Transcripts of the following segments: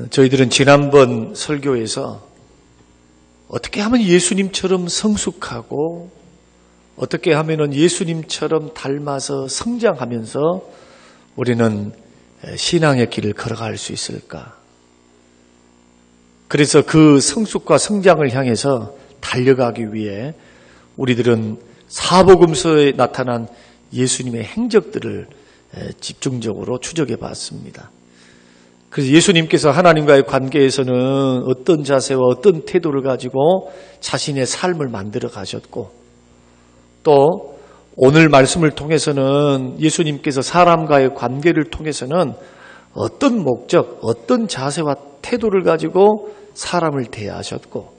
저희들은 지난번 설교에서 어떻게 하면 예수님처럼 성숙하고 어떻게 하면 예수님처럼 닮아서 성장하면서 우리는 신앙의 길을 걸어갈 수 있을까? 그래서 그 성숙과 성장을 향해서 달려가기 위해 우리들은 사복음서에 나타난 예수님의 행적들을 집중적으로 추적해 봤습니다. 그래서 예수님께서 하나님과의 관계에서는 어떤 자세와 어떤 태도를 가지고 자신의 삶을 만들어 가셨고, 또 오늘 말씀을 통해서는 예수님께서 사람과의 관계를 통해서는 어떤 목적, 어떤 자세와 태도를 가지고 사람을 대하셨고,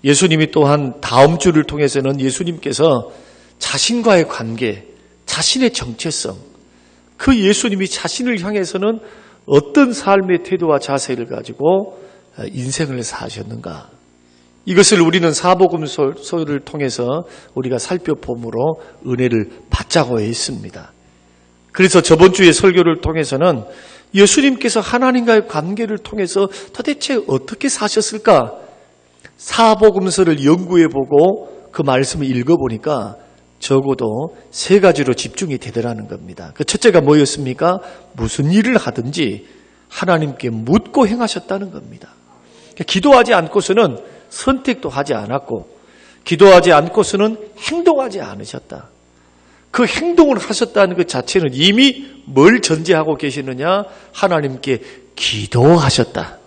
예수님이 또한 다음 주를 통해서는 예수님께서 자신과의 관계, 자신의 정체성, 그 예수님이 자신을 향해서는 어떤 삶의 태도와 자세를 가지고 인생을 사셨는가, 이것을 우리는 사복음서를 통해서 우리가 살펴봄으로 은혜를 받자고 했습니다. 그래서 저번 주의 설교를 통해서는 예수님께서 하나님과의 관계를 통해서 도대체 어떻게 사셨을까? 사복음서를 연구해보고 그 말씀을 읽어보니까 적어도 세 가지로 집중이 되더라는 겁니다. 그 첫째가 뭐였습니까? 무슨 일을 하든지 하나님께 묻고 행하셨다는 겁니다. 기도하지 않고서는 선택도 하지 않았고, 기도하지 않고서는 행동하지 않으셨다. 그 행동을 하셨다는 것 자체는 이미 뭘 전제하고 계시느냐? 하나님께 기도하셨다.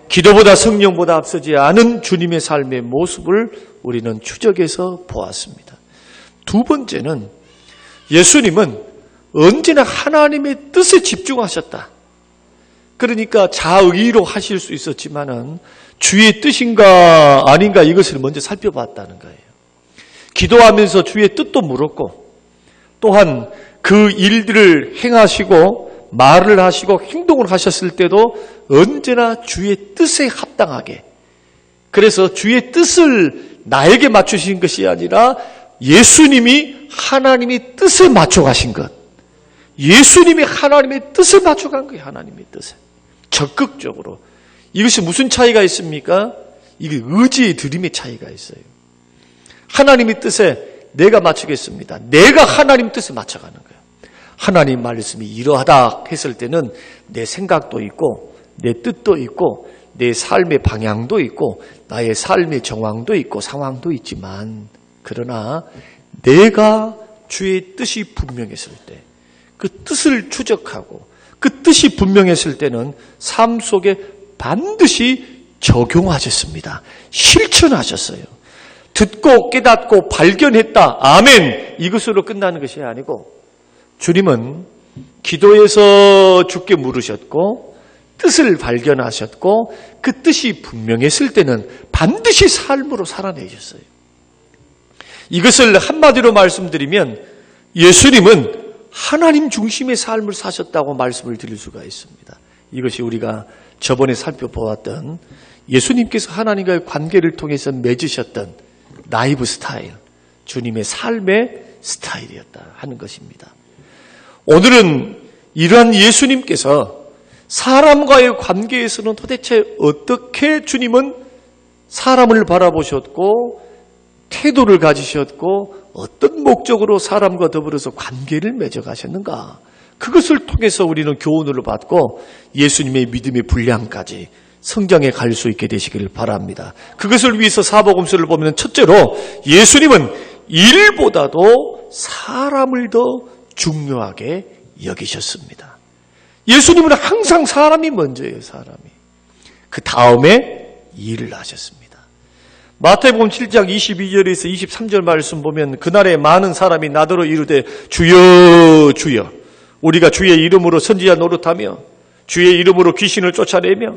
기도보다 성령보다 앞서지 않은 주님의 삶의 모습을 우리는 추적해서 보았습니다. 두 번째는 예수님은 언제나 하나님의 뜻에 집중하셨다. 그러니까 자의로 하실 수 있었지만은 주의 뜻인가 아닌가 이것을 먼저 살펴봤다는 거예요. 기도하면서 주의 뜻도 물었고, 또한 그 일들을 행하시고 말을 하시고 행동을 하셨을 때도 언제나 주의 뜻에 합당하게, 그래서 주의 뜻을 나에게 맞추신 것이 아니라 예수님이 하나님의 뜻에 맞춰가신 것, 예수님이 하나님의 뜻을 맞춰간 거예요. 하나님의 뜻에 적극적으로. 이것이 무슨 차이가 있습니까? 이게 의지의 드림의 차이가 있어요. 하나님의 뜻에 내가 맞추겠습니다. 내가 하나님 뜻에 맞춰가는 거예요. 하나님 말씀이 이러하다 했을 때는 내 생각도 있고 내 뜻도 있고 내 삶의 방향도 있고 나의 삶의 정황도 있고 상황도 있지만, 그러나 내가 주의 뜻이 분명했을 때, 그 뜻을 추적하고 그 뜻이 분명했을 때는 삶 속에 반드시 적용하셨습니다. 실천하셨어요. 듣고 깨닫고 발견했다. 아멘. 이것으로 끝나는 것이 아니고, 주님은 기도에서 주께 물으셨고 뜻을 발견하셨고 그 뜻이 분명했을 때는 반드시 삶으로 살아내셨어요. 이것을 한마디로 말씀드리면 예수님은 하나님 중심의 삶을 사셨다고 말씀을 드릴 수가 있습니다. 이것이 우리가 저번에 살펴보았던 예수님께서 하나님과의 관계를 통해서 맺으셨던 라이프 스타일, 주님의 삶의 스타일이었다 하는 것입니다. 오늘은 이러한 예수님께서 사람과의 관계에서는 도대체 어떻게 주님은 사람을 바라보셨고 태도를 가지셨고 어떤 목적으로 사람과 더불어서 관계를 맺어가셨는가, 그것을 통해서 우리는 교훈을 받고 예수님의 믿음의 분량까지 성장해 갈 수 있게 되시기를 바랍니다. 그것을 위해서 사복음서를 보면 첫째로 예수님은 일보다도 사람을 더 중요하게 여기셨습니다. 예수님은 항상 사람이 먼저예요. 사람이. 그 다음에 일을 하셨습니다. 마태복음 7장 22절에서 23절 말씀 보면 그날에 많은 사람이 나더러 이르되 주여 주여 우리가 주의 이름으로 선지자 노릇하며 주의 이름으로 귀신을 쫓아내며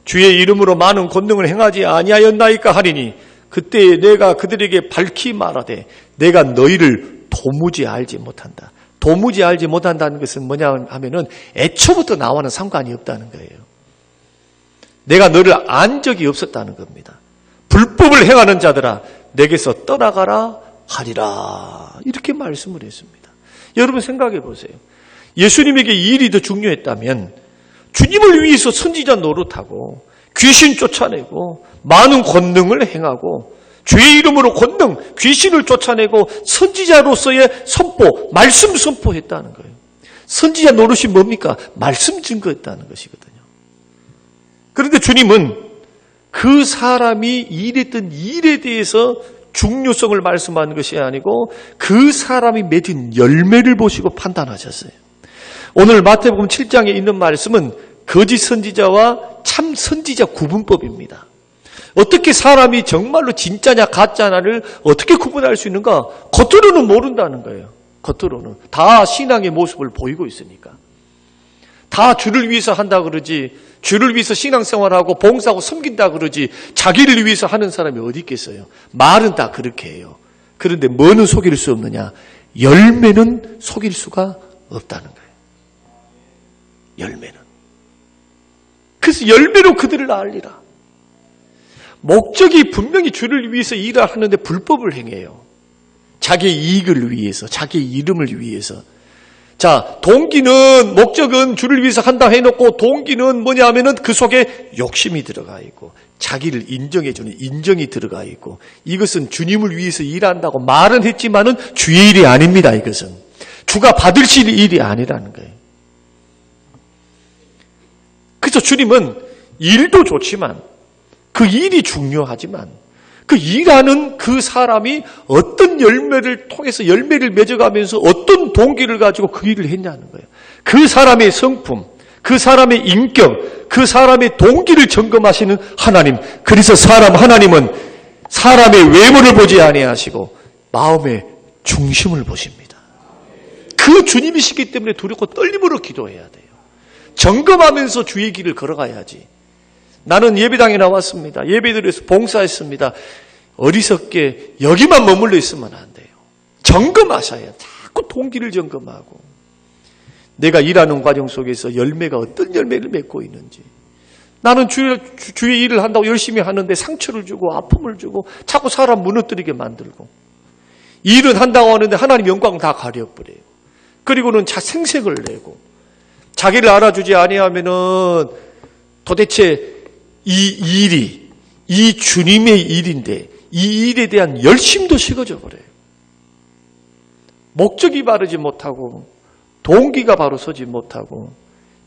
주의 이름으로 많은 권능을 행하지 아니하였나이까 하리니 그때 내가 그들에게 밝히 말하되 내가 너희를 도무지 알지 못한다. 도무지 알지 못한다는 것은 뭐냐 하면은 애초부터 나와는 상관이 없다는 거예요. 내가 너를 안 적이 없었다는 겁니다. 불법을 행하는 자들아 내게서 떠나가라 하리라, 이렇게 말씀을 했습니다. 여러분 생각해 보세요. 예수님에게 이 일이 더 중요했다면 주님을 위해서 선지자 노릇하고 귀신 쫓아내고 많은 권능을 행하고 주의 이름으로 권능, 귀신을 쫓아내고 선지자로서의 선포, 말씀 선포했다는 거예요. 선지자 노릇이 뭡니까? 말씀 증거했다는 것이거든요. 그런데 주님은 그 사람이 일했던 일에 대해서 중요성을 말씀하는 것이 아니고 그 사람이 맺은 열매를 보시고 판단하셨어요. 오늘 마태복음 7장에 있는 말씀은 거짓 선지자와 참 선지자 구분법입니다. 어떻게 사람이 정말로 진짜냐 가짜냐를 어떻게 구분할 수 있는가? 겉으로는 모른다는 거예요. 겉으로는. 다 신앙의 모습을 보이고 있으니까. 다 주를 위해서 한다 그러지, 주를 위해서 신앙생활하고 봉사하고 섬긴다 그러지, 자기를 위해서 하는 사람이 어디 있겠어요? 말은 다 그렇게 해요. 그런데 뭐는 속일 수 없느냐? 열매는 속일 수가 없다는 거예요. 열매는. 그래서 열매로 그들을 알리라. 목적이 분명히 주를 위해서 일을 하는데 불법을 행해요. 자기의 이익을 위해서, 자기의 이름을 위해서. 자, 동기는, 목적은 주를 위해서 한다 해놓고 동기는 뭐냐 하면은 그 속에 욕심이 들어가 있고 자기를 인정해주는 인정이 들어가 있고 이것은 주님을 위해서 일한다고 말은 했지만은 주의 일이 아닙니다. 이것은. 주가 받으실 일이 아니라는 거예요. 그래서 주님은 일도 좋지만 그 일이 중요하지만 그 일하는 그 사람이 어떤 열매를 통해서 열매를 맺어가면서 어떤 동기를 가지고 그 일을 했냐는 거예요. 그 사람의 성품, 그 사람의 인격, 그 사람의 동기를 점검하시는 하나님. 그래서 하나님은 사람의 외모를 보지 아니하시고 마음의 중심을 보십니다. 그 주님이시기 때문에 두렵고 떨림으로 기도해야 돼요. 점검하면서 주의 길을 걸어가야지. 나는 예배당에 나왔습니다. 예배드려서 봉사했습니다. 어리석게 여기만 머물러 있으면 안 돼요. 점검하셔야 자꾸 동기를 점검하고 내가 일하는 과정 속에서 열매가 어떤 열매를 맺고 있는지. 나는 주의 일을 한다고 열심히 하는데 상처를 주고 아픔을 주고 자꾸 사람 무너뜨리게 만들고 일은 한다고 하는데 하나님 영광 다 가려버려요. 그리고는 생색을 내고 자기를 알아주지 아니하면은 도대체 이 주님의 일인데 이 일에 대한 열심도 식어져 버려요. 목적이 바르지 못하고 동기가 바로 서지 못하고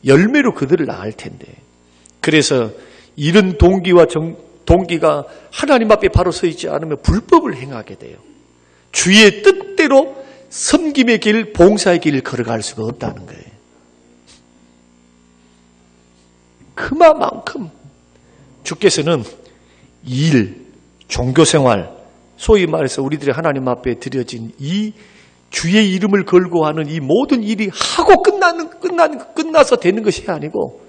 열매로 그들을 낳을 텐데 그래서 이런 동기가 하나님 앞에 바로 서 있지 않으면 불법을 행하게 돼요. 주의 뜻대로 섬김의 길, 봉사의 길을 걸어갈 수가 없다는 거예요. 그만큼 주께서는 일, 종교생활, 소위 말해서 우리들이 하나님 앞에 드려진 이 주의 이름을 걸고 하는 이 모든 일이 하고 끝나서 되는 것이 아니고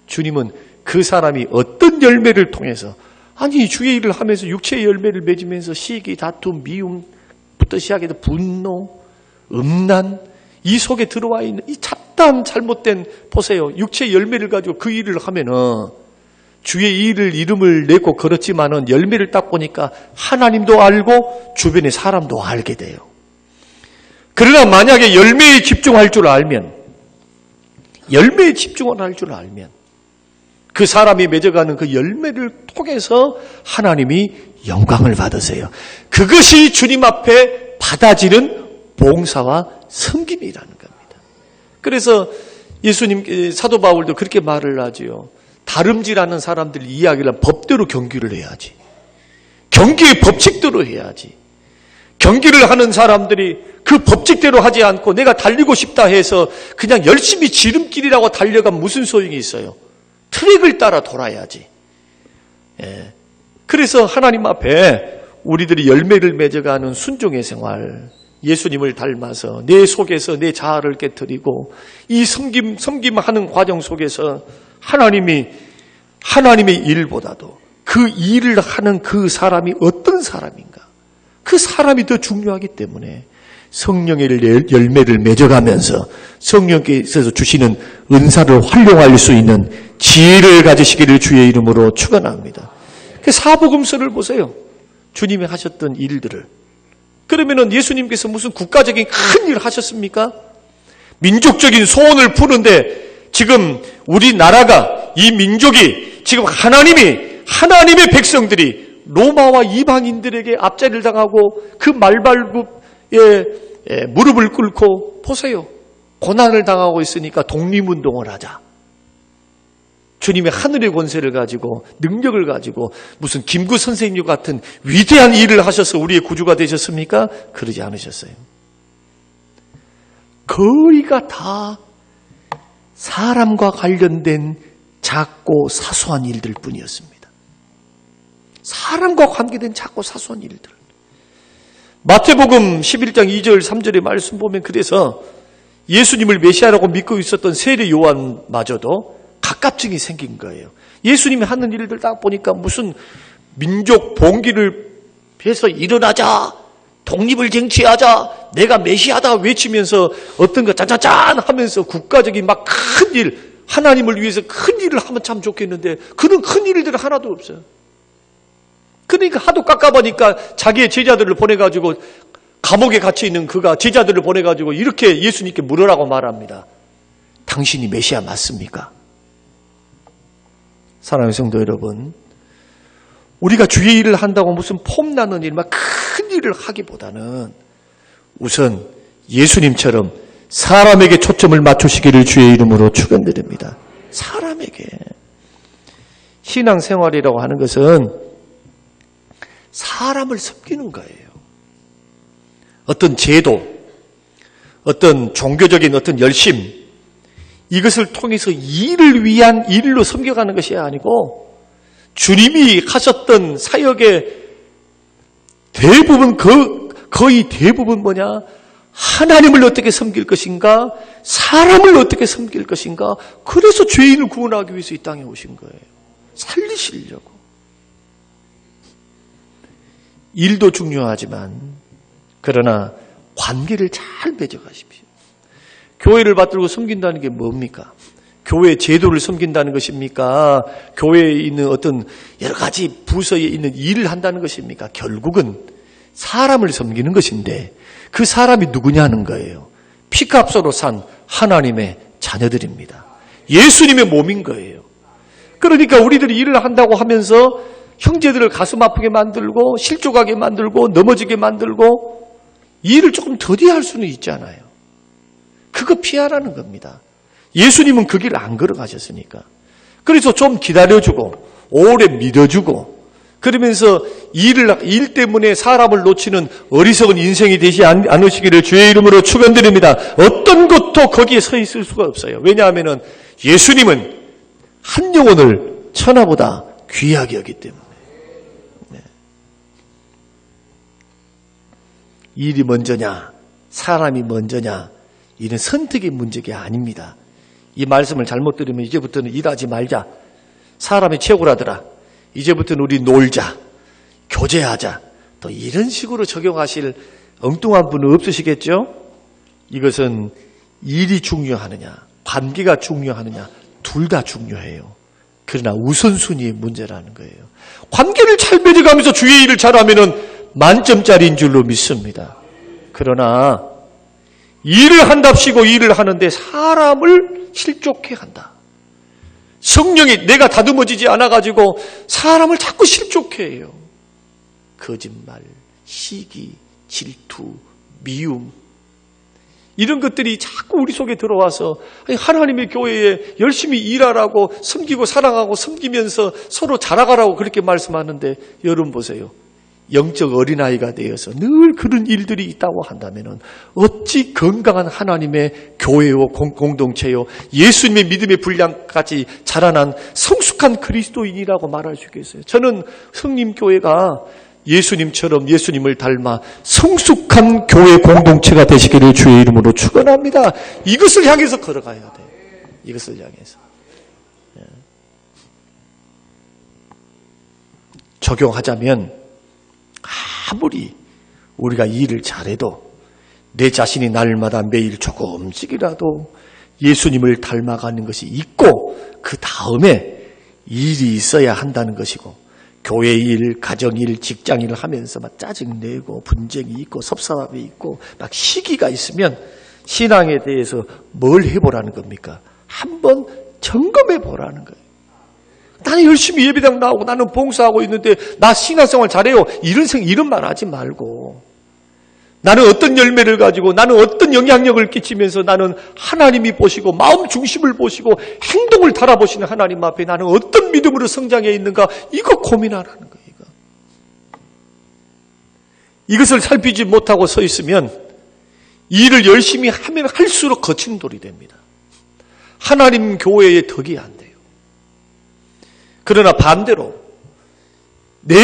주님은 그 사람이 어떤 열매를 통해서 아니 주의 일을 하면서 육체의 열매를 맺으면서 시기, 다툼, 미움부터 시작해서 분노, 음란 이 속에 들어와 있는 이 잡다한 잘못된 보세요. 육체의 열매를 가지고 그 일을 하면은 주의 이름을 내고 걸었지만은 열매를 딱 보니까 하나님도 알고 주변의 사람도 알게 돼요. 그러나 만약에 열매에 집중할 줄 알면 그 사람이 맺어가는 그 열매를 통해서 하나님이 영광을 받으세요. 그것이 주님 앞에 받아지는 봉사와 섬김이라는 겁니다. 그래서 예수님 사도 바울도 그렇게 말을 하지요. 다름질하는 사람들 이야기를 법대로 경기를 해야지. 경기의 법칙대로 해야지. 경기를 하는 사람들이 그 법칙대로 하지 않고 내가 달리고 싶다 해서 그냥 열심히 지름길이라고 달려가면 무슨 소용이 있어요? 트랙을 따라 돌아야지. 예. 그래서 하나님 앞에 우리들이 열매를 맺어가는 순종의 생활, 예수님을 닮아서 내 속에서 내 자아를 깨트리고 이 섬김하는 과정 속에서 하나님의 일보다도 그 일을 하는 그 사람이 어떤 사람인가? 그 사람이 더 중요하기 때문에 성령의 열매를 맺어가면서 성령께서 주시는 은사를 활용할 수 있는 지혜를 가지시기를 주의 이름으로 축원합니다. 그 사복음서를 보세요. 주님이 하셨던 일들을. 그러면은 예수님께서 무슨 국가적인 큰 일을 하셨습니까? 민족적인 소원을 푸는데 지금 우리나라가, 이 민족이, 지금 하나님의 백성들이 로마와 이방인들에게 압제를 당하고 그 말발굽에 무릎을 꿇고 보세요. 고난을 당하고 있으니까 독립운동을 하자. 주님의 하늘의 권세를 가지고 능력을 가지고 무슨 김구 선생님 같은 위대한 일을 하셔서 우리의 구주가 되셨습니까? 그러지 않으셨어요. 거의가 다 사람과 관련된 작고 사소한 일들 뿐이었습니다. 사람과 관계된 작고 사소한 일들. 마태복음 11장 2절 3절의 말씀 보면 그래서 예수님을 메시아라고 믿고 있었던 세례 요한마저도 갑갑증이 생긴 거예요. 예수님이 하는 일들 딱 보니까 무슨 민족 봉기를 해서 일어나자, 독립을 쟁취하자, 내가 메시아다 외치면서 어떤 거 짠짠짠 하면서 국가적인 막 큰 일, 하나님을 위해서 큰 일을 하면 참 좋겠는데 그런 큰 일들 하나도 없어요. 그러니까 하도 깝깝하니까 자기의 제자들을 보내가지고 감옥에 갇혀있는 그가 제자들을 보내가지고 이렇게 예수님께 물으라고 말합니다. 당신이 메시아 맞습니까? 사랑하는 성도 여러분, 우리가 주의 일을 한다고 무슨 폼나는 일, 막 큰 일을 하기보다는 우선 예수님처럼 사람에게 초점을 맞추시기를 주의 이름으로 축원드립니다. 사람에게. 신앙생활이라고 하는 것은 사람을 섬기는 거예요. 어떤 제도, 어떤 종교적인 어떤 열심, 이것을 통해서 일을 위한 일로 섬겨가는 것이 아니고 주님이 하셨던 사역의 대부분, 거의 대부분 뭐냐? 하나님을 어떻게 섬길 것인가? 사람을 어떻게 섬길 것인가? 그래서 죄인을 구원하기 위해서 이 땅에 오신 거예요. 살리시려고. 일도 중요하지만 그러나 관계를 잘 맺어가십시오. 교회를 받들고 섬긴다는 게 뭡니까? 교회 제도를 섬긴다는 것입니까? 교회에 있는 어떤 여러 가지 부서에 있는 일을 한다는 것입니까? 결국은 사람을 섬기는 것인데 그 사람이 누구냐는 거예요. 피값으로 산 하나님의 자녀들입니다. 예수님의 몸인 거예요. 그러니까 우리들이 일을 한다고 하면서 형제들을 가슴 아프게 만들고 실족하게 만들고 넘어지게 만들고 일을 조금 더디할 수는 있잖아요. 그거 피하라는 겁니다. 예수님은 그 길 안 걸어가셨으니까. 그래서 좀 기다려주고 오래 믿어주고 그러면서 일 때문에 사람을 놓치는 어리석은 인생이 되지 않으시기를 주의 이름으로 축원드립니다. 어떤 것도 거기에 서 있을 수가 없어요. 왜냐하면 예수님은 한 영혼을 천하보다 귀하게 여기 때문에. 네. 일이 먼저냐 사람이 먼저냐 이는 선택의 문제가 아닙니다. 이 말씀을 잘못 들으면 이제부터는 일하지 말자. 사람이 최고라더라. 이제부터는 우리 놀자. 교제하자. 또 이런 식으로 적용하실 엉뚱한 분은 없으시겠죠? 이것은 일이 중요하느냐 관계가 중요하느냐 둘 다 중요해요. 그러나 우선순위의 문제라는 거예요. 관계를 잘 맺어가면서 주의 일을 잘하면 만점짜리인 줄로 믿습니다. 그러나 일을 한답시고 일을 하는데 사람을 실족해 한다. 성령이 내가 다듬어지지 않아가지고 사람을 자꾸 실족해 해요. 거짓말, 시기, 질투, 미움 이런 것들이 자꾸 우리 속에 들어와서 하나님의 교회에 열심히 일하라고 섬기고 사랑하고 섬기면서 서로 자라가라고 그렇게 말씀하는데 여러분 보세요. 영적 어린아이가 되어서 늘 그런 일들이 있다고 한다면 어찌 건강한 하나님의 교회요 공동체요 예수님의 믿음의 분량까지 자라난 성숙한 그리스도인이라고 말할 수 있겠어요. 저는 성림교회가 예수님처럼 예수님을 닮아 성숙한 교회 공동체가 되시기를 주의 이름으로 축원합니다. 이것을 향해서 걸어가야 돼요. 이것을 향해서. 적용하자면 아무리 우리가 일을 잘해도 내 자신이 날마다 매일 조금씩이라도 예수님을 닮아가는 것이 있고 그 다음에 일이 있어야 한다는 것이고 교회 일, 가정 일, 직장 일을 하면서 막 짜증내고 분쟁이 있고 섭섭함이 있고 막 시기가 있으면 신앙에 대해서 뭘 해보라는 겁니까? 한번 점검해 보라는 거예요. 나는 열심히 예배당 나오고 나는 봉사하고 있는데 나 신앙생활 잘해요. 이런 말 하지 말고, 나는 어떤 열매를 가지고 나는 어떤 영향력을 끼치면서 나는 하나님이 보시고 마음 중심을 보시고 행동을 달아보시는 하나님 앞에 나는 어떤 믿음으로 성장해 있는가, 이거 고민하라는 거예요. 이것을 살피지 못하고 서 있으면 이 일을 열심히 하면 할수록 거친 돌이 됩니다. 하나님 교회의 덕이 안 돼요. 그러나 반대로 내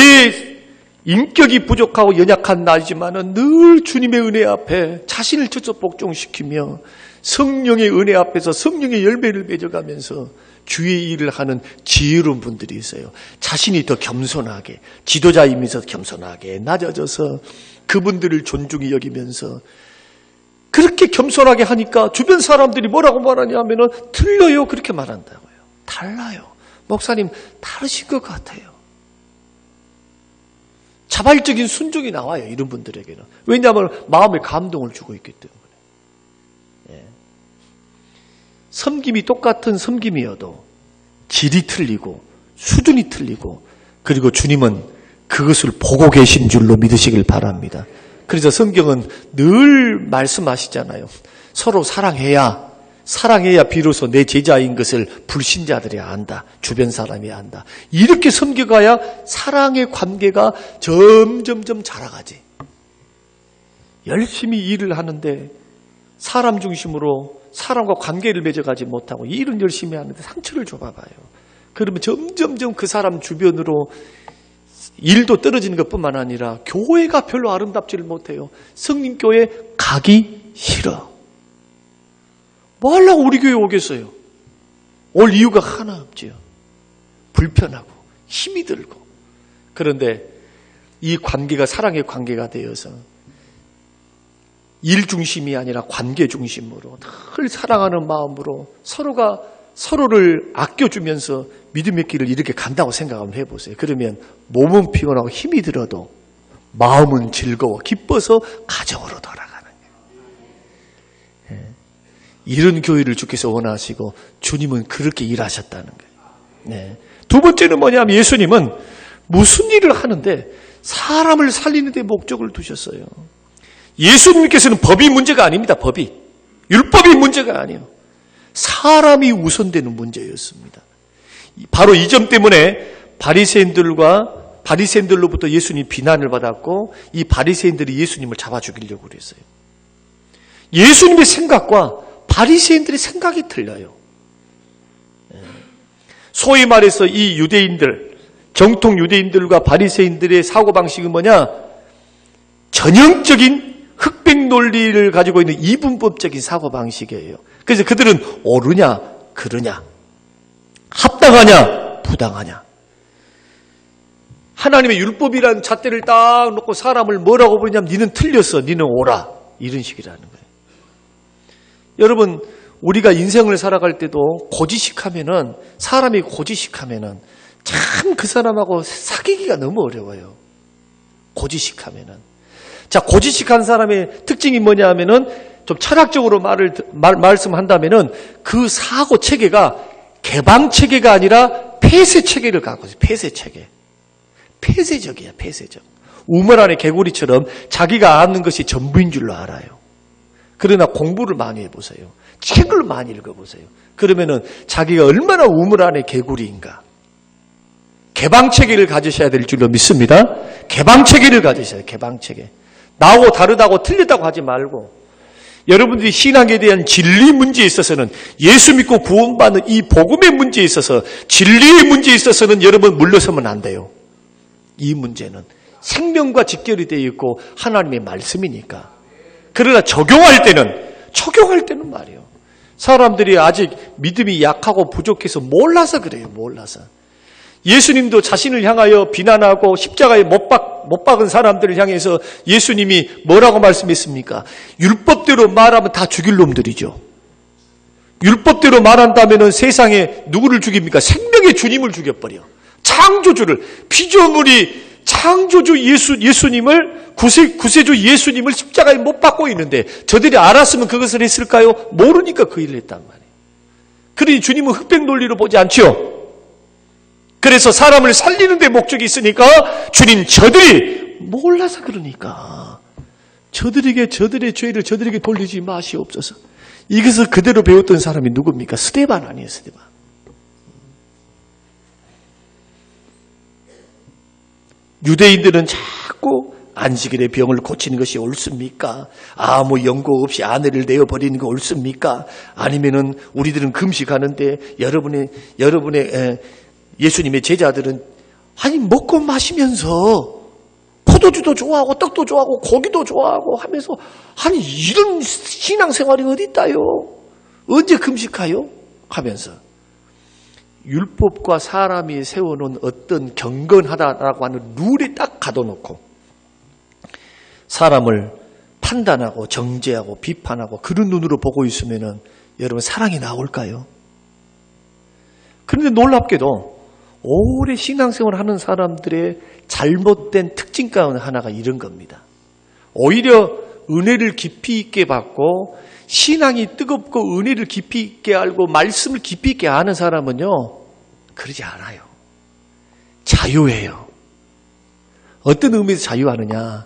인격이 부족하고 연약한 나이지만은 늘 주님의 은혜 앞에 자신을 저쪽 복종시키며 성령의 은혜 앞에서 성령의 열매를 맺어가면서 주의 일을 하는 지혜로운 분들이 있어요. 자신이 더 겸손하게, 지도자이면서 겸손하게 낮아져서 그분들을 존중히 여기면서 그렇게 겸손하게 하니까 주변 사람들이 뭐라고 말하냐면은 틀려요, 그렇게 말한다고요. 달라요. 목사님 다르신 것 같아요. 자발적인 순종이 나와요, 이런 분들에게는. 왜냐하면 마음에 감동을 주고 있기 때문에. 섬김이 똑같은 섬김이어도 질이 틀리고 수준이 틀리고, 그리고 주님은 그것을 보고 계신 줄로 믿으시길 바랍니다. 그래서 성경은 늘 말씀하시잖아요. 서로 사랑해야 비로소 내 제자인 것을 불신자들이 안다. 주변 사람이 안다. 이렇게 섬겨가야 사랑의 관계가 점점점 자라가지. 열심히 일을 하는데 사람 중심으로 사람과 관계를 맺어가지 못하고 일은 열심히 하는데 상처를 줘봐봐요. 그러면 점점점 그 사람 주변으로 일도 떨어지는 것뿐만 아니라 교회가 별로 아름답지를 못해요. 성림교회 가기 싫어. 뭐 하려고 우리 교회 오겠어요? 올 이유가 하나 없지요. 불편하고 힘이 들고. 그런데 이 관계가 사랑의 관계가 되어서 일 중심이 아니라 관계 중심으로 늘 사랑하는 마음으로 서로가 서로를 아껴주면서 믿음의 길을 이렇게 간다고 생각 한번 해보세요. 그러면 몸은 피곤하고 힘이 들어도 마음은 즐거워 기뻐서 가정으로 돌아가는 거예요. 이런 교회를 주께서 원하시고 주님은 그렇게 일하셨다는 거예요. 두 번째는 뭐냐면 예수님은 무슨 일을 하는데 사람을 살리는 데 목적을 두셨어요. 예수님께서는 법이 문제가 아닙니다. 율법이 문제가 아니에요. 사람이 우선되는 문제였습니다. 바로 이 점 때문에 바리새인들로부터 예수님이 비난을 받았고, 이 바리새인들이 예수님을 잡아 죽이려고 그랬어요. 예수님의 생각과 바리새인들의 생각이 틀려요. 소위 말해서 이 유대인들, 정통 유대인들과 바리새인들의 사고방식은 뭐냐? 전형적인 흑백 논리를 가지고 있는 이분법적인 사고방식이에요. 그래서 그들은 옳으냐 그르냐, 합당하냐 부당하냐, 하나님의 율법이라는 잣대를 딱 놓고 사람을 뭐라고 부르냐면 니는 틀렸어, 니는 옳아, 이런 식이라는 거예요. 여러분, 우리가 인생을 살아갈 때도 고지식하면은, 사람이 고지식하면은 참 그 사람하고 사귀기가 너무 어려워요. 고지식하면은. 자, 고지식한 사람의 특징이 뭐냐 하면은, 좀 철학적으로 말씀한다면은 그 사고 체계가 개방 체계가 아니라 폐쇄 체계를 갖고 있어요. 폐쇄 체계. 폐쇄적이야, 폐쇄적. 우물 안의 개구리처럼 자기가 아는 것이 전부인 줄로 알아요. 그러나 공부를 많이 해보세요. 책을 많이 읽어보세요. 그러면은 자기가 얼마나 우물 안의 개구리인가. 개방체계를 가지셔야 될 줄로 믿습니다. 개방체계를 가지셔야 돼요. 개방체계. 나하고 다르다고 틀리다고 하지 말고, 여러분들이 신앙에 대한 진리 문제에 있어서는, 예수 믿고 구원받는 이 복음의 문제에 있어서, 진리의 문제에 있어서는 여러분 물러서면 안 돼요. 이 문제는 생명과 직결이 되어 있고 하나님의 말씀이니까. 그러나 적용할 때는 말이에요. 사람들이 아직 믿음이 약하고 부족해서 몰라서 그래요. 몰라서. 예수님도 자신을 향하여 비난하고 십자가에 못 박은 사람들을 향해서 예수님이 뭐라고 말씀했습니까? 율법대로 말하면 다 죽일 놈들이죠. 율법대로 말한다면 세상에 누구를 죽입니까? 생명의 주님을 죽여버려. 창조주를, 피조물이 창조주 예수님을, 구세주 예수님을 십자가에 못 박고 있는데 저들이 알았으면 그것을 했을까요? 모르니까 그 일을 했단 말이에요. 그러니 주님은 흑백 논리로 보지 않죠. 그래서 사람을 살리는 데 목적이 있으니까 주님 저들이 몰라서 그러니까 저들에게 저들의 죄를 저들에게 돌리지 마시옵소서. 이것을 그대로 배웠던 사람이 누굽니까? 스데반 아니에요, 스데반. 유대인들은 자꾸 안식일의 병을 고치는 것이 옳습니까? 아무 연고 없이 아내를 내어버리는 거 옳습니까? 아니면은 우리들은 금식하는데 여러분의 예수님의 제자들은 아니 먹고 마시면서 포도주도 좋아하고 떡도 좋아하고 고기도 좋아하고 하면서 아니 이런 신앙생활이 어디 있다요? 언제 금식하요? 하면서 율법과 사람이 세워놓은 어떤 경건하다라고 하는 룰에 딱 가둬놓고 사람을 판단하고 정죄하고 비판하고 그런 눈으로 보고 있으면은 여러분 사랑이 나올까요? 그런데 놀랍게도 오래 신앙생활을 하는 사람들의 잘못된 특징 가운데 하나가 이런 겁니다. 오히려 은혜를 깊이 있게 받고 신앙이 뜨겁고 은혜를 깊이 있게 알고 말씀을 깊이 있게 아는 사람은요, 그러지 않아요. 자유해요. 어떤 의미에서 자유하느냐?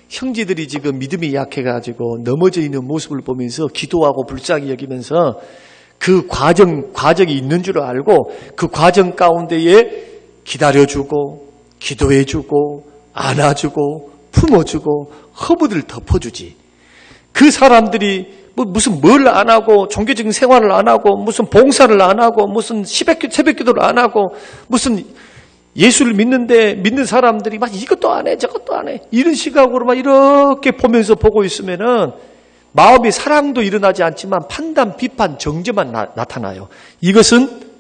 형제들이 지금 믿음이 약해가지고 넘어져 있는 모습을 보면서 기도하고 불쌍히 여기면서 그 과정이 있는 줄 알고 그 과정 가운데에 기다려주고 기도해주고 안아주고 품어주고 허브들 덮어주지. 그 사람들이 무슨 뭘 안 하고 종교적인 생활을 안 하고 무슨 봉사를 안 하고 무슨 새벽기도를 안 하고 무슨 예수를 믿는 사람들이 막 이것도 안 해 저것도 안 해 이런 시각으로 막 이렇게 보면서 보고 있으면은 마음의 사랑도 일어나지 않지만 판단, 비판, 정죄만 나타나요. 이것은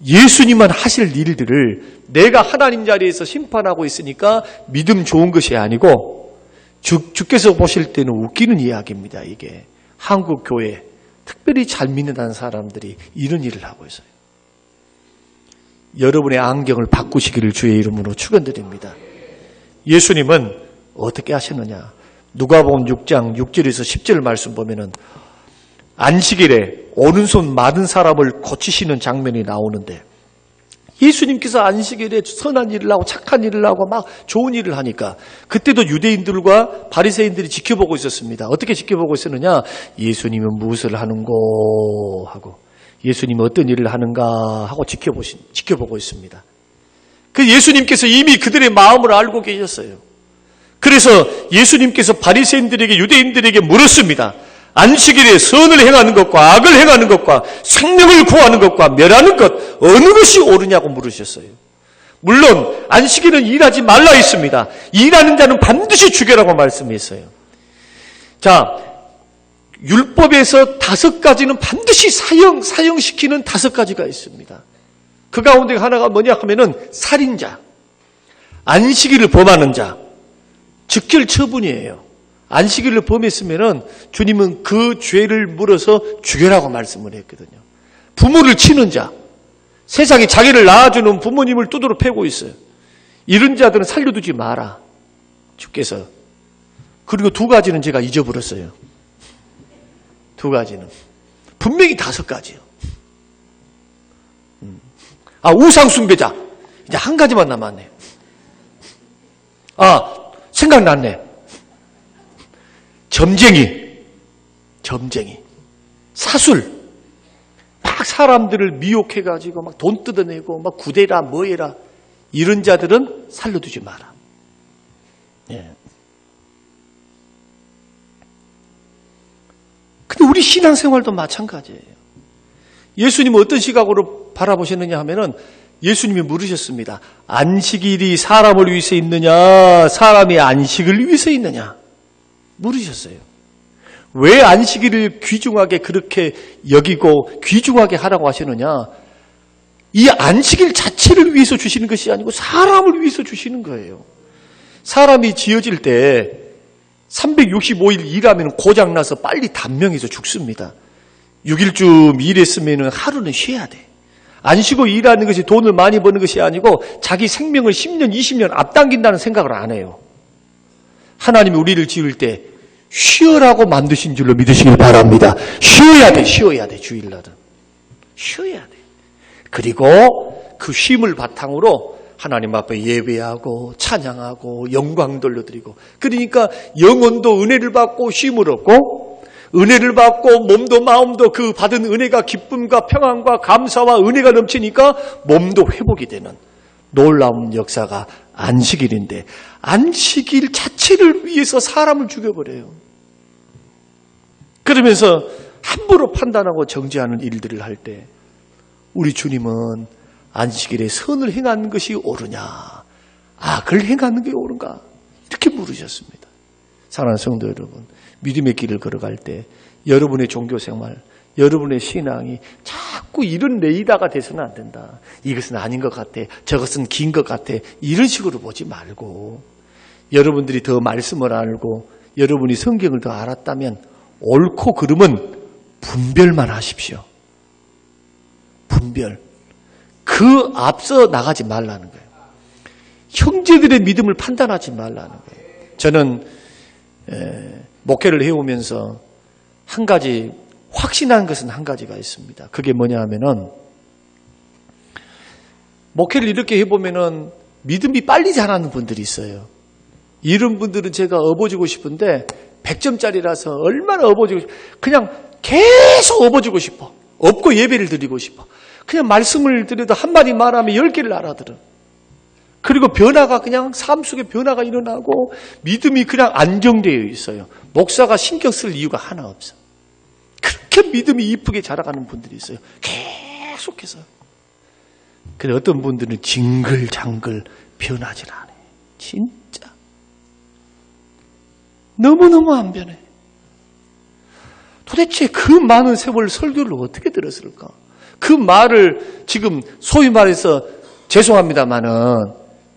예수님만 하실 일들을 내가 하나님 자리에서 심판하고 있으니까 믿음 좋은 것이 아니고 주께서 보실 때는 웃기는 이야기입니다. 이게 한국 교회 특별히 잘 믿는다는 사람들이 이런 일을 하고 있어요. 여러분의 안경을 바꾸시기를 주의 이름으로 축원드립니다. 예수님은 어떻게 하셨느냐? 누가복음 6장 6절에서 10절 말씀 보면은 안식일에 오른손 마른 사람을 고치시는 장면이 나오는데 예수님께서 안식일에 선한 일을 하고 착한 일을 하고 막 좋은 일을 하니까 그때도 유대인들과 바리새인들이 지켜보고 있었습니다. 어떻게 지켜보고 있었느냐? 예수님은 무엇을 하는고 하고 예수님은 어떤 일을 하는가 하고 지켜보고 있습니다. 그 예수님께서 이미 그들의 마음을 알고 계셨어요. 그래서 예수님께서 바리새인들에게 유대인들에게 물었습니다. 안식일에 선을 행하는 것과 악을 행하는 것과 생명을 구하는 것과 멸하는 것 어느 것이 옳으냐고 물으셨어요. 물론 안식일은 일하지 말라 했습니다. 일하는 자는 반드시 죽여라고 말씀했어요. 자, 율법에서 5가지는 반드시 사형시키는 5가지가 있습니다. 그 가운데 하나가 뭐냐 하면은 살인자, 안식일을 범하는 자, 즉결 처분이에요. 안식일을 범했으면은 주님은 그 죄를 물어서 죽여라고 말씀을 했거든요. 부모를 치는 자, 세상에 자기를 낳아주는 부모님을 두드러 패고 있어요. 이런 자들은 살려두지 마라. 주께서. 그리고 2가지는 제가 잊어버렸어요. 2가지는. 분명히 5가지요. 우상숭배자. 이제 1가지만 남았네. 생각났네. 점쟁이, 사술, 막 사람들을 미혹해가지고 막 돈 뜯어내고 막 구대라 뭐해라 이런 자들은 살려두지 마라. 예. 근데 우리 신앙생활도 마찬가지예요. 예수님은 어떤 시각으로 바라보셨느냐 하면은 예수님이 물으셨습니다. 안식일이 사람을 위해서 있느냐, 사람이 안식을 위해서 있느냐? 물으셨어요. 왜 안식일을 귀중하게 그렇게 여기고 귀중하게 하라고 하시느냐? 이 안식일 자체를 위해서 주시는 것이 아니고 사람을 위해서 주시는 거예요. 사람이 지어질 때 365일 일하면 고장나서 빨리 단명해서 죽습니다. 6일쯤 일했으면 하루는 쉬어야 돼. 안 쉬고 일하는 것이 돈을 많이 버는 것이 아니고 자기 생명을 10년, 20년 앞당긴다는 생각을 안 해요. 하나님이 우리를 지을 때 쉬어라고 만드신 줄로 믿으시길 바랍니다. 쉬어야 돼, 주일날은. 쉬어야 돼. 그리고 그 쉼을 바탕으로 하나님 앞에 예배하고 찬양하고 영광 돌려드리고, 그러니까 영혼도 은혜를 받고 쉼을 얻고, 은혜를 받고 몸도 마음도 그 받은 은혜가 기쁨과 평안과 감사와 은혜가 넘치니까 몸도 회복이 되는 놀라운 역사가 안식일인데, 안식일 자체를 위해서 사람을 죽여버려요. 그러면서 함부로 판단하고 정죄하는 일들을 할 때 우리 주님은 안식일에 선을 행하는 것이 옳으냐, 악을 행하는 게 옳은가, 이렇게 물으셨습니다. 사랑하는 성도 여러분, 믿음의 길을 걸어갈 때 여러분의 종교생활, 여러분의 신앙이 자꾸 이런 레이더가 돼서는 안 된다. 이것은 아닌 것 같아, 저것은 긴 것 같아, 이런 식으로 보지 말고, 여러분들이 더 말씀을 알고 여러분이 성경을 더 알았다면 옳고 그름은 분별만 하십시오. 분별. 그 앞서 나가지 말라는 거예요. 형제들의 믿음을 판단하지 말라는 거예요. 저는 목회를 해오면서 한 가지 확신한 것은 한 가지가 있습니다. 그게 뭐냐 하면은, 목회를 이렇게 해보면은 믿음이 빨리 자라는 분들이 있어요. 이런 분들은 제가 업어주고 싶은데 100점짜리라서 얼마나 업어주고 싶어. 그냥 계속 업어주고 싶어. 업고 예배를 드리고 싶어. 그냥 말씀을 드려도 한마디 말하면 10개를 알아들어. 그리고 변화가, 그냥 삶 속에 변화가 일어나고 믿음이 그냥 안정되어 있어요. 목사가 신경 쓸 이유가 하나 없어. 그렇게 믿음이 이쁘게 자라가는 분들이 있어요. 계속해서. 근데 어떤 분들은 징글장글 변하질 않아요. 진짜. 너무너무 안 변해. 도대체 그 많은 세월 설교를 어떻게 들었을까? 그 말을 지금 소위 말해서 죄송합니다마는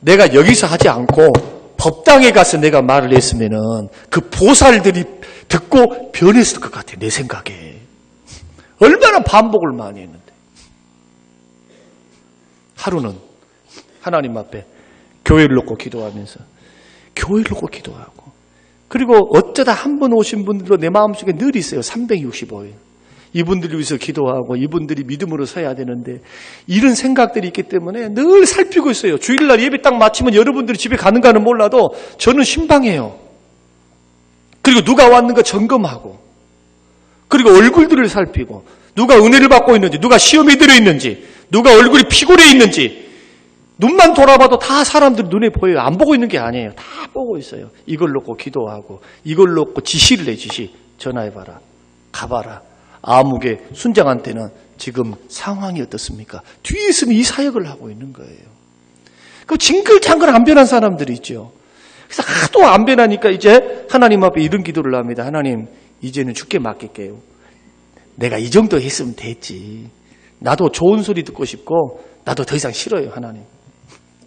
내가 여기서 하지 않고 법당에 가서 내가 말을 했으면은 그 보살들이 듣고 변했을 것 같아요. 내 생각에. 얼마나 반복을 많이 했는데. 하루는 하나님 앞에 교회를 놓고 기도하면서, 교회를 놓고 기도하고, 그리고 어쩌다 한 번 오신 분들도 내 마음속에 늘 있어요. 365일. 이분들을 위해서 기도하고 이분들이 믿음으로 서야 되는데, 이런 생각들이 있기 때문에 늘 살피고 있어요. 주일날 예배 딱 마치면 여러분들이 집에 가는가는 몰라도 저는 신방해요. 그리고 누가 왔는가 점검하고, 그리고 얼굴들을 살피고, 누가 은혜를 받고 있는지, 누가 시험에 들어있는지, 누가 얼굴이 피곤해 있는지, 눈만 돌아봐도 다 사람들 눈에 보여요. 안 보고 있는 게 아니에요. 다 보고 있어요. 이걸 놓고 기도하고, 이걸 놓고 지시를 해. 지시. 전화해봐라. 가봐라. 아무개 순장한테는 지금 상황이 어떻습니까? 뒤에서는 이 사역을 하고 있는 거예요. 그 징글장글 안 변한 사람들이 있죠. 그래서 하도 안 변하니까 이제 하나님 앞에 이런 기도를 합니다. 하나님, 이제는 주께 맡길게요. 내가 이 정도 했으면 됐지. 나도 좋은 소리 듣고 싶고, 나도 더 이상 싫어요, 하나님.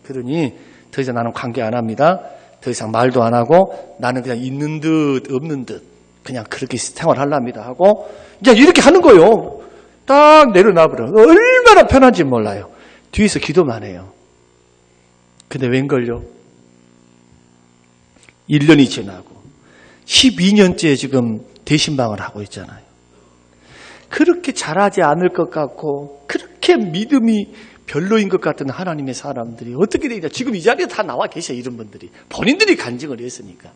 그러니 더 이상 나는 관계 안 합니다. 더 이상 말도 안 하고 나는 그냥 있는 듯 없는 듯 그냥 그렇게 생활하랍니다 하고 이제 이렇게 하는 거예요. 딱 내려놔버려. 얼마나 편한지 몰라요. 뒤에서 기도만 해요. 근데 웬걸요? 1년이 지나고 12년째 지금 대신방을 하고 있잖아요. 그렇게 잘하지 않을 것 같고 그렇게 믿음이 별로인 것 같은 하나님의 사람들이 어떻게 되냐. 지금 이 자리에 다 나와 계셔. 이런 분들이 본인들이 간증을 했으니까.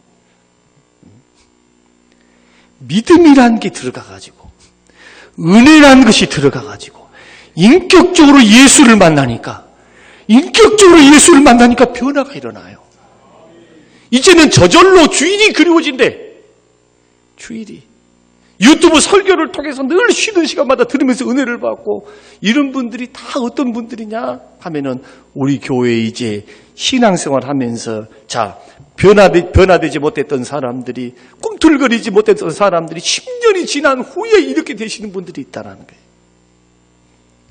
믿음이라는 게 들어가가지고, 은혜라는 것이 들어가가지고, 인격적으로 예수를 만나니까 변화가 일어나요. 이제는 저절로 주일이 그리워진대. 주일이. 유튜브 설교를 통해서 늘 쉬는 시간마다 들으면서 은혜를 받고, 이런 분들이 다 어떤 분들이냐 하면은 우리 교회에 이제 신앙생활 하면서 변화되지 못했던 사람들이, 꿈틀거리지 못했던 사람들이 10년이 지난 후에 이렇게 되시는 분들이 있다는 거예요.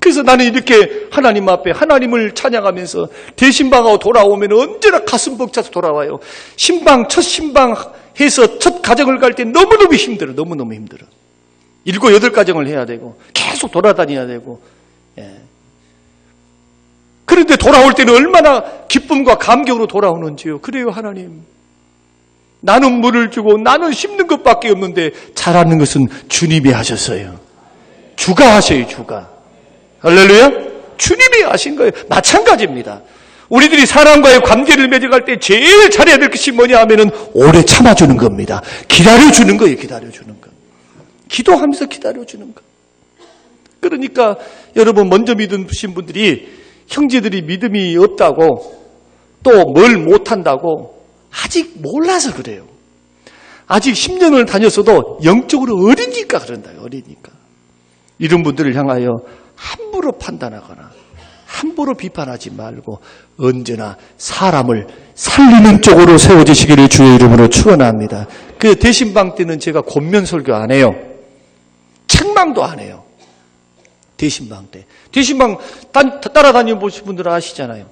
그래서 나는 이렇게 하나님 앞에 하나님을 찬양하면서 대신방하고 돌아오면 언제나 가슴 벅차서 돌아와요. 첫 신방 해서 첫 가정을 갈 때 너무너무 힘들어. 너무너무 힘들어. 7, 8가정을 해야 되고 계속 돌아다녀야 되고. 예. 그런데 돌아올 때는 얼마나 기쁨과 감격으로 돌아오는지요. 그래요, 하나님. 나는 물을 주고 나는 심는 것밖에 없는데 잘하는 것은 주님이 하셨어요. 주가 하셔요, 주가. 할렐루야? 주님이 하신 거예요. 마찬가지입니다. 우리들이 사람과의 관계를 맺어갈 때 제일 잘해야 될 것이 뭐냐 하면은 오래 참아주는 겁니다. 기다려주는 거예요. 기다려주는 거. 기도하면서 기다려주는 거. 그러니까 여러분 먼저 믿으신 분들이 형제들이 믿음이 없다고 또 뭘 못한다고 아직 몰라서 그래요. 아직 10년을 다녔어도 영적으로 어리니까 그런다. 어리니까. 이런 분들을 향하여 함부로 판단하거나 함부로 비판하지 말고 언제나 사람을 살리는 쪽으로 세워지시기를 주의 이름으로 축원합니다. 그 대신방 때는 제가 권면 설교 안 해요. 책망도 안 해요. 대신방 때. 대신방 따라다니는 분들은 아시잖아요.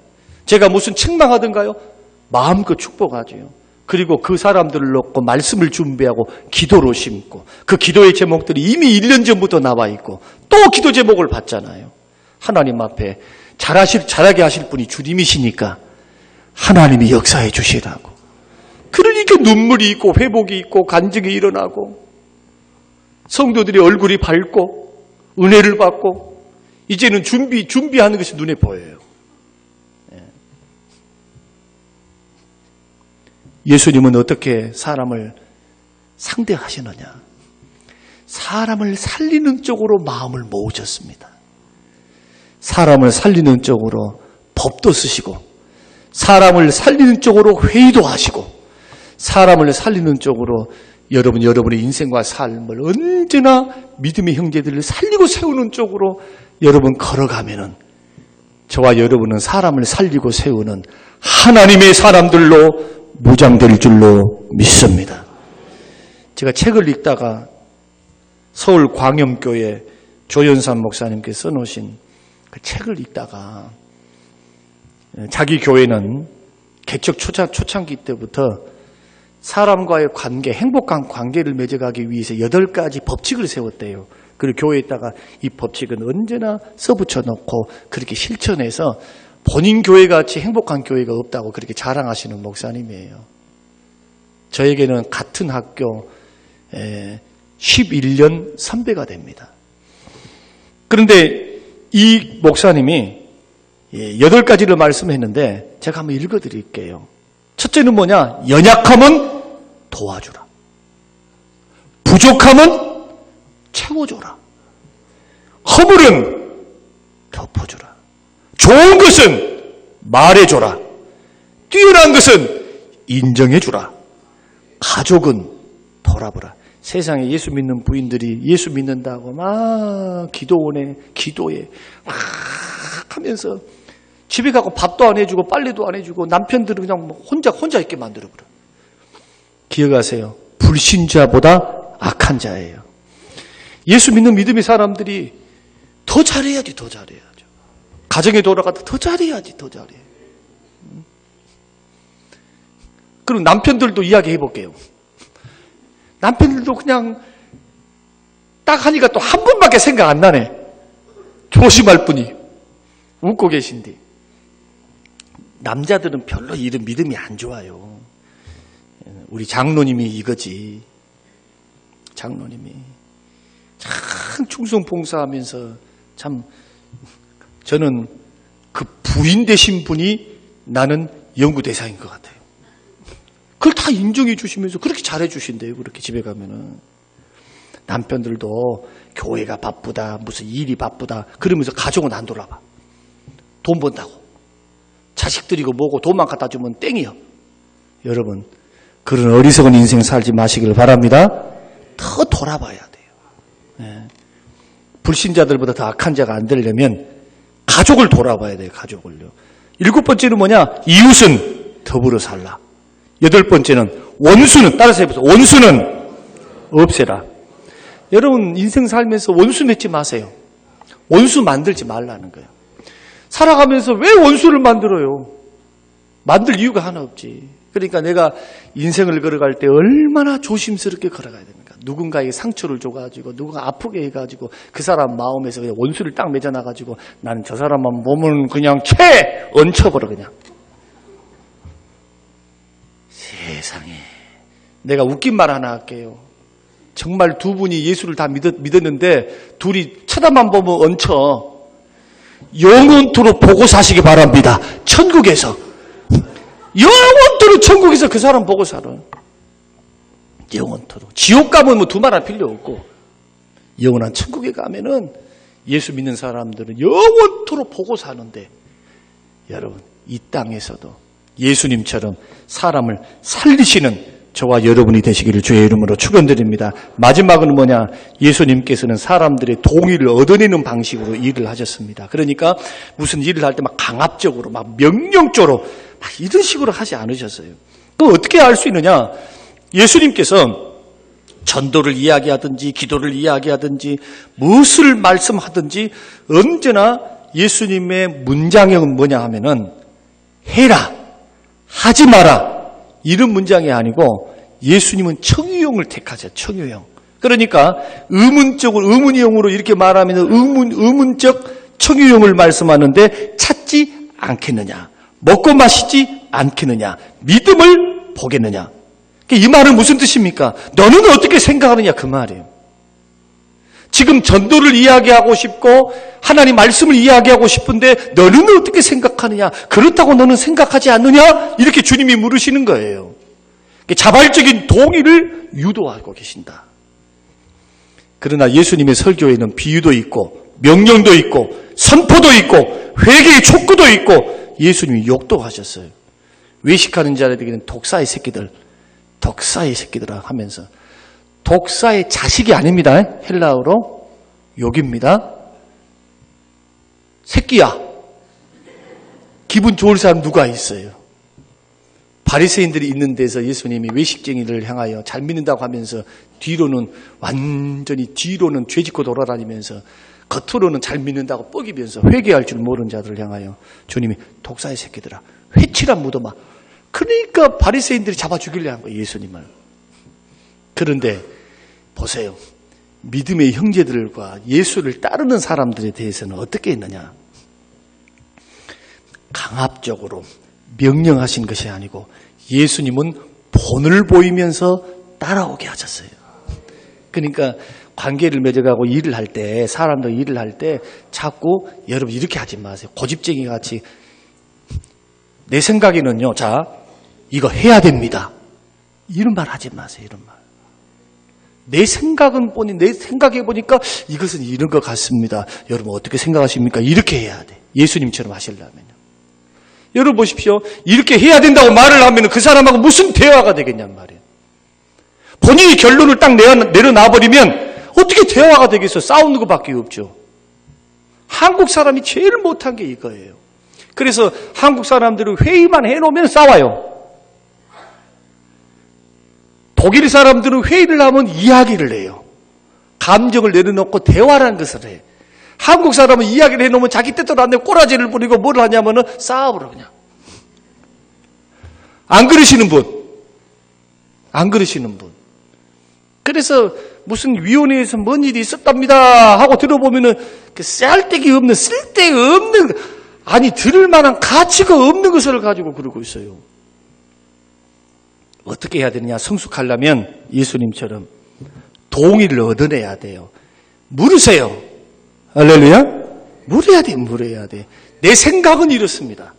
제가 무슨 책망하던가요? 마음껏 축복하죠. 그리고 그 사람들을 놓고 말씀을 준비하고 기도로 심고 그 기도의 제목들이 이미 1년 전부터 나와 있고 또 기도 제목을 받잖아요. 하나님 앞에 잘하게 하실 분이 주님이시니까 하나님이 역사해 주시라고. 그러니까 눈물이 있고 회복이 있고 간증이 일어나고 성도들의 얼굴이 밝고 은혜를 받고 이제는 준비하는 것이 눈에 보여요. 예수님은 어떻게 사람을 상대하시느냐? 사람을 살리는 쪽으로 마음을 모으셨습니다. 사람을 살리는 쪽으로 법도 쓰시고 사람을 살리는 쪽으로 회의도 하시고 사람을 살리는 쪽으로 여러분의 인생과 삶을 언제나 믿음의 형제들을 살리고 세우는 쪽으로 여러분 걸어가면은 저와 여러분은 사람을 살리고 세우는 하나님의 사람들로 무장될 줄로 믿습니다. 제가 책을 읽다가 서울 광염교회 조연산 목사님께서 써놓으신 그 책을 읽다가 자기 교회는 개척 초창기 때부터 사람과의 관계, 행복한 관계를 맺어가기 위해서 8가지 법칙을 세웠대요. 그리고 교회에다가 이 법칙은 언제나 써붙여 놓고 그렇게 실천해서 본인 교회같이 행복한 교회가 없다고 그렇게 자랑하시는 목사님이에요. 저에게는 같은 학교 11년 선배가 됩니다. 그런데 이 목사님이 8가지를 말씀했는데 제가 한번 읽어드릴게요. 첫째는 뭐냐? 연약하면 도와주라. 부족하면 채워줘라. 허물은 덮어주라. 좋은 것은 말해줘라. 뛰어난 것은 인정해주라. 가족은 돌아보라. 세상에 예수 믿는 부인들이 예수 믿는다고 막 기도에 막 하면서 집에 가고 밥도 안 해주고 빨래도 안 해주고 남편들은 그냥 혼자 있게 만들어버려. 기억하세요. 불신자보다 악한 자예요. 예수 믿는 믿음의 사람들이 더 잘해야죠. 가정에 돌아가도 더 잘해야지. 그럼 남편들도 이야기해 볼게요. 남편들도 그냥 딱 하니까 또 한 번밖에 생각 안 나네. 조심할 분이 웃고 계신데 남자들은 별로 이런 믿음이 안 좋아요. 우리 장로님이 이거지. 장로님이 참 충성봉사하면서 참 저는 그 부인 되신 분이 나는 연구 대상인 것 같아요. 그걸 다 인정해 주시면서 그렇게 잘해 주신대요. 그렇게 집에 가면은. 남편들도 교회가 바쁘다, 무슨 일이 바쁘다, 그러면서 가족은 안 돌아봐. 돈 번다고. 자식들이고 뭐고 돈만 갖다 주면 땡이요. 여러분, 그런 어리석은 인생 살지 마시기를 바랍니다. 더 돌아봐야 돼요. 네. 불신자들보다 더 악한 자가 안 되려면 가족을 돌아봐야 돼요. 가족을요. 7번째는 뭐냐? 이웃은 더불어 살라. 8번째는 원수는, 따라서 해보세요. 원수는 없애라. 여러분 인생 살면서 원수 맺지 마세요. 원수 만들지 말라는 거예요. 살아가면서 왜 원수를 만들어요? 만들 이유가 하나 없지. 그러니까 내가 인생을 걸어갈 때 얼마나 조심스럽게 걸어가야 됩니까? 누군가에게 상처를 줘가지고 누가 아프게 해가지고 그 사람 마음에서 그냥 원수를 딱 맺어놔가지고 나는 저 사람만 보면 그냥 얹혀버려 그냥. 세상에. 내가 웃긴 말 하나 할게요. 정말 두 분이 예수를 다 믿었는데 둘이 쳐다만 보면 얹혀. 영원토록 보고 사시기 바랍니다. 천국에서. 영원토록 천국에서 그 사람 보고 살아요. 영원토록. 지옥 가면 뭐 두말할 필요 없고, 영원한 천국에 가면은 예수 믿는 사람들은 영원토록 보고 사는데, 여러분, 이 땅에서도 예수님처럼 사람을 살리시는 저와 여러분이 되시기를 주의 이름으로 축원드립니다. 마지막은 뭐냐? 예수님께서는 사람들의 동의를 얻어내는 방식으로 일을 하셨습니다. 그러니까 무슨 일을 할 때 막 강압적으로, 막 명령적으로 막 이런 식으로 하지 않으셨어요. 그럼 어떻게 알 수 있느냐? 예수님께서 전도를 이야기하든지 기도를 이야기하든지 무엇을 말씀하든지 언제나 예수님의 문장형은 뭐냐 하면은 해라, 하지 마라, 이런 문장이 아니고 예수님은 청유형을 택하죠. 청유형. 그러니까 의문형으로 이렇게 말하면 의문적 청유형을 말씀하는데 찾지 않겠느냐, 먹고 마시지 않겠느냐, 믿음을 보겠느냐. 이 말은 무슨 뜻입니까? 너는 어떻게 생각하느냐, 그 말이에요. 지금 전도를 이야기하고 싶고 하나님 말씀을 이야기하고 싶은데 너는 어떻게 생각하느냐? 그렇다고 너는 생각하지 않느냐? 이렇게 주님이 물으시는 거예요. 자발적인 동의를 유도하고 계신다. 그러나 예수님의 설교에는 비유도 있고 명령도 있고 선포도 있고 회개의 촉구도 있고 예수님이 욕도 하셨어요. 외식하는 자들에게는 독사의 새끼들, 독사의 새끼들아 하면서, 독사의 자식이 아닙니다. 헬라어로 욕입니다. 새끼야. 기분 좋을 사람 누가 있어요? 바리새인들이 있는 데서 예수님이 외식쟁이를 향하여 잘 믿는다고 하면서 뒤로는 완전히 뒤로는 죄짓고 돌아다니면서 겉으로는 잘 믿는다고 뻐기면서 회개할 줄 모르는 자들을 향하여 주님이 독사의 새끼들아, 회치란 묻어마. 그러니까 바리새인들이 잡아 죽이려 한 거예요, 예수님을. 그런데 보세요. 믿음의 형제들과 예수를 따르는 사람들에 대해서는 어떻게 했느냐? 강압적으로 명령하신 것이 아니고 예수님은 본을 보이면서 따라오게 하셨어요. 그러니까 관계를 맺어가고 일을 할 때, 사람들 일을 할 때 자꾸 여러분 이렇게 하지 마세요. 고집쟁이 같이 내 생각에는요, 자, 이거 해야 됩니다. 이런 말 하지 마세요. 이런 말. 내 생각해 보니까 이것은 이런 것 같습니다. 여러분 어떻게 생각하십니까? 이렇게 해야 돼. 예수님처럼 하시려면요. 여러분 보십시오. 이렇게 해야 된다고 말을 하면 그 사람하고 무슨 대화가 되겠냔 말이에요. 본인이 결론을 딱 내려놔버리면 어떻게 대화가 되겠어요? 싸우는 것밖에 없죠. 한국 사람이 제일 못한 게 이거예요. 그래서 한국 사람들은 회의만 해놓으면 싸워요. 독일 사람들은 회의를 하면 이야기를 해요. 감정을 내려놓고 대화라는 것을 해. 한국 사람은 이야기를 해놓으면 자기 뜻대로 안 되고 꼬라지를 부리고 뭘 하냐면은 싸워버려 그냥. 안 그러시는 분. 안 그러시는 분. 그래서 무슨 위원회에서 뭔 일이 있었답니다 하고 들어보면은 쓸데기 없는, 쓸데없는, 아니 들을 만한 가치가 없는 것을 가지고 그러고 있어요. 어떻게 해야 되느냐? 성숙하려면 예수님처럼 동의를 얻어내야 돼요. 물으세요. 할렐루야? 물어야 돼. 내 생각은 이렇습니다.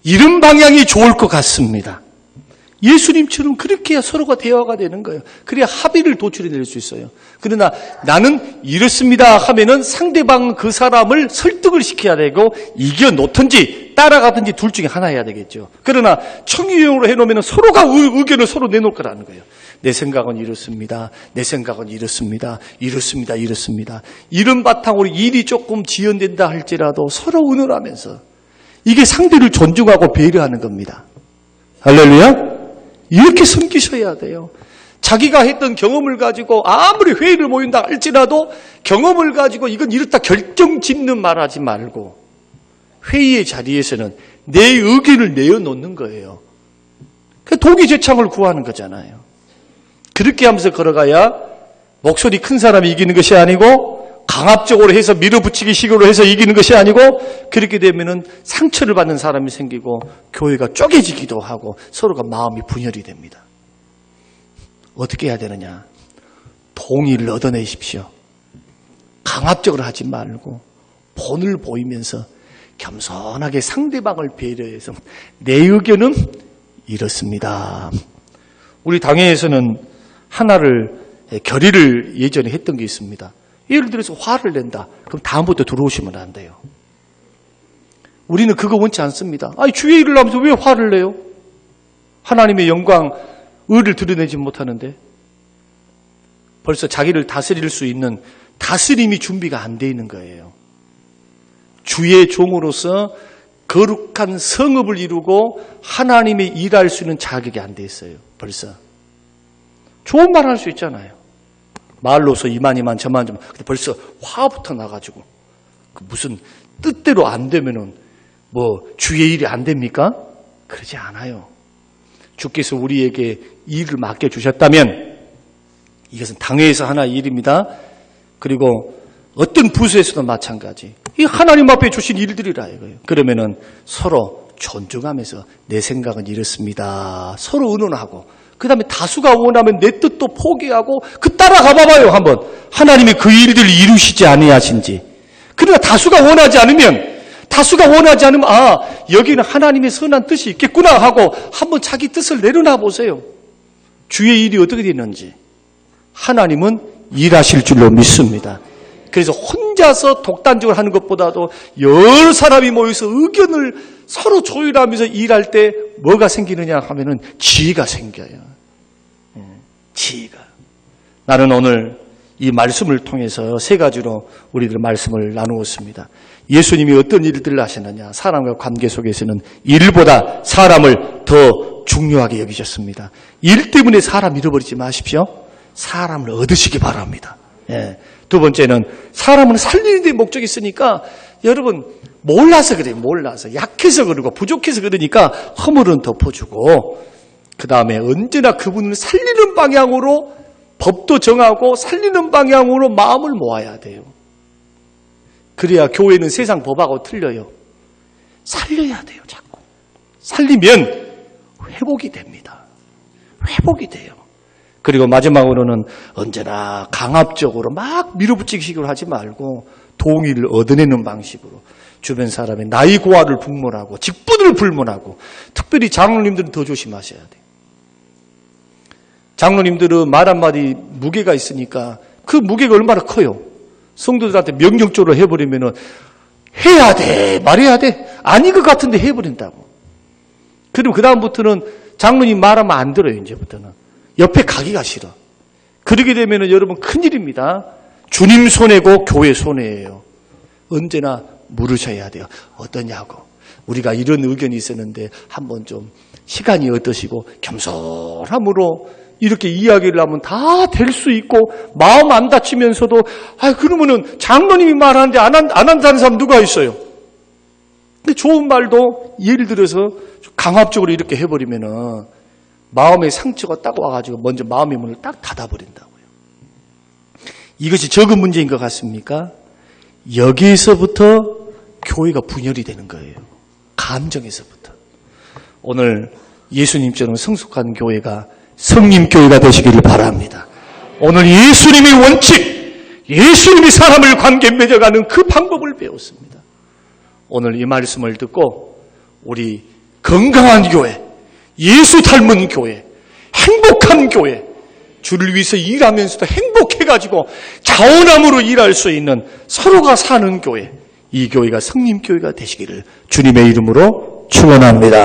이런 방향이 좋을 것 같습니다. 예수님처럼 그렇게 해야 서로가 대화가 되는 거예요. 그래야 합의를 도출해낼 수 있어요. 그러나 나는 이렇습니다 하면은 상대방 그 사람을 설득을 시켜야 되고 이겨놓든지 따라가든지 둘 중에 하나 해야 되겠죠. 그러나 청유형으로 해놓으면 서로가 의견을 서로 내놓을 거라는 거예요. 내 생각은 이렇습니다. 내 생각은 이렇습니다. 이렇습니다. 이렇습니다. 이런 바탕으로 일이 조금 지연된다 할지라도 서로 의논하면서 이게 상대를 존중하고 배려하는 겁니다. 할렐루야? 이렇게 섬기셔야 돼요. 자기가 했던 경험을 가지고 아무리 회의를 모인다 할지라도 경험을 가지고 이건 이렇다 결정 짓는 말하지 말고 회의의 자리에서는 내 의견을 내어놓는 거예요. 동의제창을 구하는 거잖아요. 그렇게 하면서 걸어가야 목소리 큰 사람이 이기는 것이 아니고 강압적으로 해서 밀어붙이기 식으로 해서 이기는 것이 아니고 그렇게 되면은 상처를 받는 사람이 생기고 교회가 쪼개지기도 하고 서로가 마음이 분열이 됩니다. 어떻게 해야 되느냐? 동의를 얻어내십시오. 강압적으로 하지 말고 본을 보이면서 겸손하게 상대방을 배려해서 내 의견은 이렇습니다. 우리 당회에서는 하나를 결의를 예전에 했던 게 있습니다. 예를 들어서 화를 낸다. 그럼 다음부터 들어오시면 안 돼요. 우리는 그거 원치 않습니다. 아니 주의 일을 하면서 왜 화를 내요? 하나님의 영광, 의를 드러내지 못하는데 벌써 자기를 다스릴 수 있는 다스림이 준비가 안 돼 있는 거예요. 주의 종으로서 거룩한 성읍을 이루고 하나님의 일할 수 있는 자격이 안 돼 있어요. 벌써. 좋은 말 할 수 있잖아요. 말로서 이만 저만. 근데 벌써 화부터 나가지고 무슨 뜻대로 안 되면은 뭐 주의 일이 안 됩니까? 그러지 않아요. 주께서 우리에게 일을 맡겨주셨다면 이것은 당회에서 하나의 일입니다. 그리고 어떤 부서에서도 마찬가지. 이 하나님 앞에 주신 일들이라 이거예요. 그러면은 서로 존중하면서 내 생각은 이렇습니다. 서로 의논하고 그 다음에 다수가 원하면 내 뜻도 포기하고 따라가 봐봐요 한번. 하나님이 그 일들을 이루시지 아니하신지. 그러나 다수가 원하지 않으면 여기는 하나님의 선한 뜻이 있겠구나 하고 한번 자기 뜻을 내려놔 보세요. 주의 일이 어떻게 되는지. 하나님은 일하실 줄로 믿습니다. 그래서 혼자서 독단적으로 하는 것보다도 여러 사람이 모여서 의견을 서로 조율하면서 일할 때 뭐가 생기느냐 하면은 지혜가 생겨요. 지혜가. 나는 오늘 이 말씀을 통해서 세 가지로 우리들 말씀을 나누었습니다. 예수님이 어떤 일들을 하셨느냐. 사람과 관계 속에서는 일보다 사람을 더 중요하게 여기셨습니다. 일 때문에 사람 잃어버리지 마십시오. 사람을 얻으시기 바랍니다. 예. 두 번째는 사람은 살리는 데 목적이 있으니까 여러분 몰라서 그래요. 몰라서. 약해서 그러고 부족해서 그러니까 허물은 덮어주고 그 다음에 언제나 그분을 살리는 방향으로 법도 정하고 살리는 방향으로 마음을 모아야 돼요. 그래야 교회는 세상 법하고 틀려요. 살려야 돼요. 자꾸. 살리면 회복이 됩니다. 회복이 돼요. 그리고 마지막으로는 언제나 강압적으로 막 밀어붙이기식으로 하지 말고 동의를 얻어내는 방식으로 주변 사람의 나이 고하를 불문하고 직분을 불문하고 특별히 장로님들은 더 조심하셔야 돼요. 장로님들은 말 한마디 무게가 있으니까 그 무게가 얼마나 커요. 성도들한테 명령적으로 해버리면은 해야 돼, 말해야 돼. 아닌 것 같은데 해버린다고. 그럼 그 다음부터는 장로님 말하면 안 들어요. 이제부터는 옆에 가기가 싫어. 그러게 되면은 여러분 큰일입니다. 주님 손해고 교회 손해예요. 언제나 물으셔야 돼요. 어떠냐고. 우리가 이런 의견이 있었는데 한번 좀 시간이 어떠시고 겸손함으로 이렇게 이야기를 하면 다 될 수 있고 마음 안 다치면서도 그러면은 장로님이 말하는데 안 한다는 사람 누가 있어요? 근데 좋은 말도 예를 들어서 강압적으로 이렇게 해버리면은 마음의 상처가 딱 와가지고 먼저 마음의 문을 딱 닫아버린다고요. 이것이 적은 문제인 것 같습니까? 여기에서부터 교회가 분열이 되는 거예요. 감정에서부터. 오늘 예수님처럼 성숙한 교회가 성림교회가 되시기를 바랍니다. 오늘 예수님의 원칙, 예수님이 사람을 관계 맺어가는 그 방법을 배웠습니다. 오늘 이 말씀을 듣고 우리 건강한 교회, 예수 닮은 교회, 행복한 교회, 주를 위해서 일하면서도 행복해가지고 자원함으로 일할 수 있는 서로가 사는 교회, 이 교회가 성림교회가 되시기를 주님의 이름으로 축원합니다.